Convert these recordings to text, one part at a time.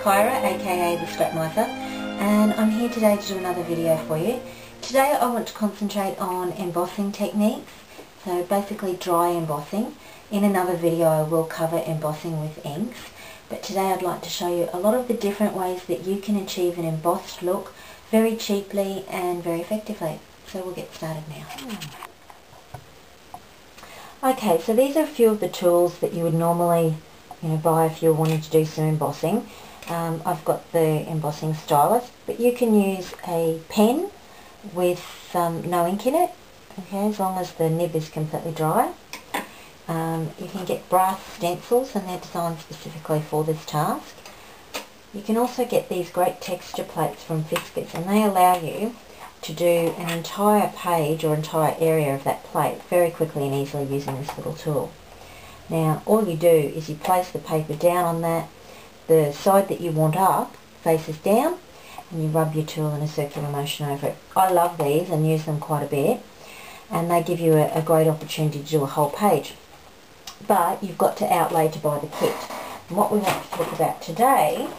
Kyra, aka the Scrapmiser, and I'm here today to do another video for you. Today I want to concentrate on embossing techniques, so basically dry embossing. In another video I will cover embossing with inks, but today I'd like to show you a lot of the different ways that you can achieve an embossed look very cheaply and very effectively. So we'll get started now. Okay, so these are a few of the tools that you would normally buy if you're wanting to do some embossing. I've got the embossing stylus, but you can use a pen with no ink in it, okay, as long as the nib is completely dry. You can get brass stencils, and they're designed specifically for this task. You can also get these great texture plates from Fiskars, and they allow you to do an entire page or entire area of that plate very quickly and easily using this little tool. Now all you do is you place the paper down on that, the side that you want up faces down, and you rub your tool in a circular motion over it. I love these and use them quite a bit, and they give you a great opportunity to do a whole page. But you've got to outlay to buy the kit. And what we want to talk about today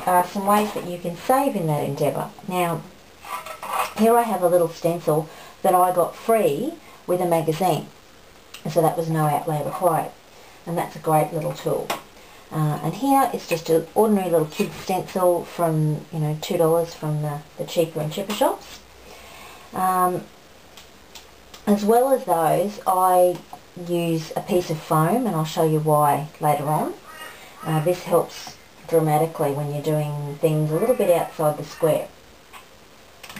are some ways that you can save in that endeavour. Now here I have a little stencil that I got free with a magazine, so that was no outlay required, and that's a great little tool. And here is just an ordinary little kid stencil from $2 from the cheaper and chipper shops. As well as those, I use a piece of foam, and I'll show you why later on. This helps dramatically when you're doing things a little bit outside the square.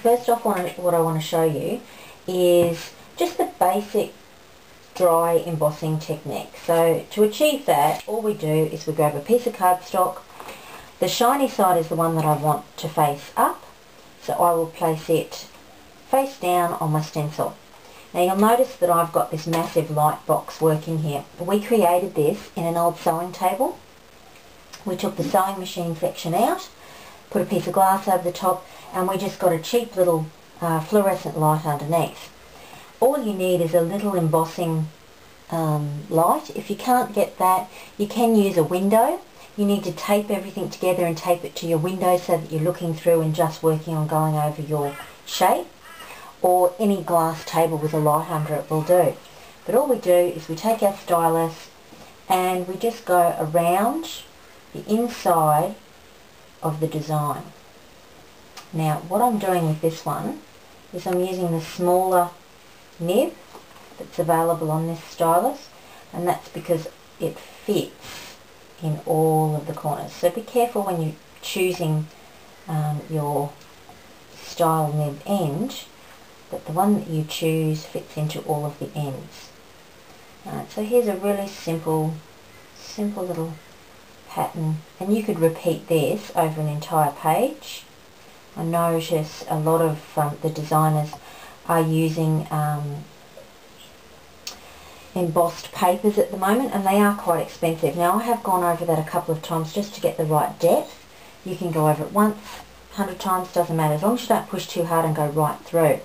First off, what I want to show you is just the basic dry embossing technique. So to achieve that, all we do is we grab a piece of cardstock. The shiny side is the one that I want to face up, so I will place it face down on my stencil. Now you'll notice that I've got this massive light box working here. We created this in an old sewing table. We took the sewing machine section out, put a piece of glass over the top, and we just got a cheap little fluorescent light underneath. All you need is a little embossing light. If you can't get that, you can use a window. You need to tape everything together and tape it to your window so that you're looking through and just working on going over your shape, or any glass table with a light under it will do. But all we do is we take our stylus and we just go around the inside of the design. Now what I'm doing with this one is I'm using the smaller nib that's available on this stylus, and that's because it fits in all of the corners. So be careful when you're choosing your style nib end that the one that you choose fits into all of the ends. So here's a really simple little pattern, and you could repeat this over an entire page. I notice a lot of the designers are using embossed papers at the moment, and they are quite expensive. Now I have gone over that a couple of times just to get the right depth. You can go over it once, 100 times, doesn't matter, as long as you don't push too hard and go right through.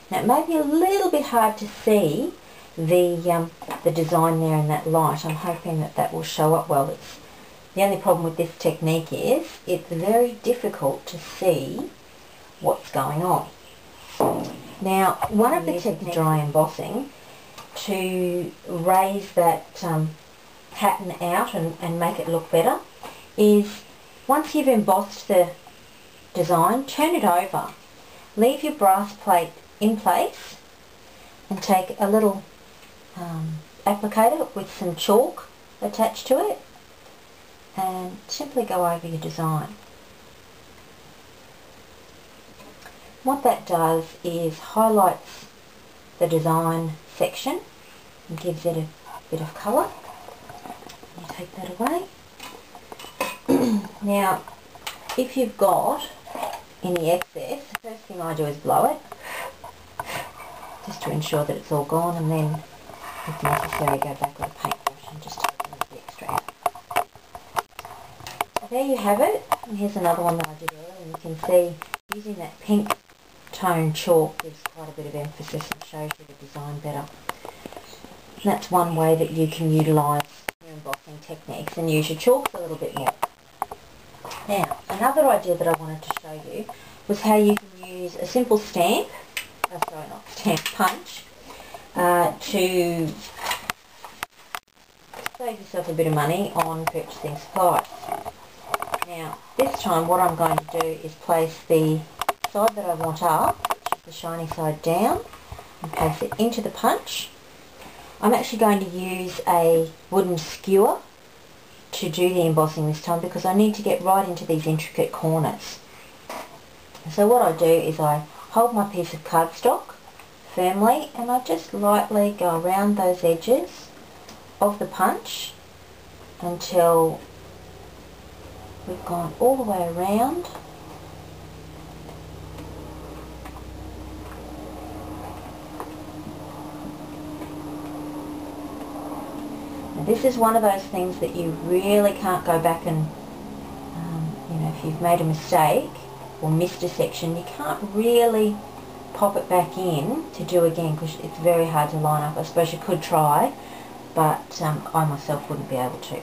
Now it may be a little bit hard to see the design there in that light. I'm hoping that will show up well. The only problem with this technique is it's very difficult to see what's going on. Now, one of the techniques of dry embossing to raise that pattern out and make it look better is, once you've embossed the design, turn it over. Leave your brass plate in place and take a little applicator with some chalk attached to it and simply go over your design. What that does is highlights the design section and gives it a bit of colour. You take that away. Now if you've got any excess, the first thing I do is blow it, just to ensure that it's all gone, and then if necessary go back with a paintbrush and just take a little bit extra out. There you have it, and here's another one that I did earlier, and you can see using that pink tone chalk gives quite a bit of emphasis and shows you the design better. And that's one way that you can utilise your embossing techniques and use your chalks a little bit more. Now, another idea that I wanted to show you was how you can use a simple stamp, sorry, not stamp, punch, to save yourself a bit of money on purchasing supplies. Now, this time what I'm going to do is place the side that I want up, which is the shiny side, down, and place it into the punch. I'm actually going to use a wooden skewer to do the embossing this time because I need to get right into these intricate corners. So what I do is I hold my piece of cardstock firmly and I just lightly go around those edges of the punch until we've gone all the way around. Now this is one of those things that you really can't go back and, if you've made a mistake or missed a section, you can't really pop it back in to do again because it's very hard to line up. I suppose you could try, but I myself wouldn't be able to.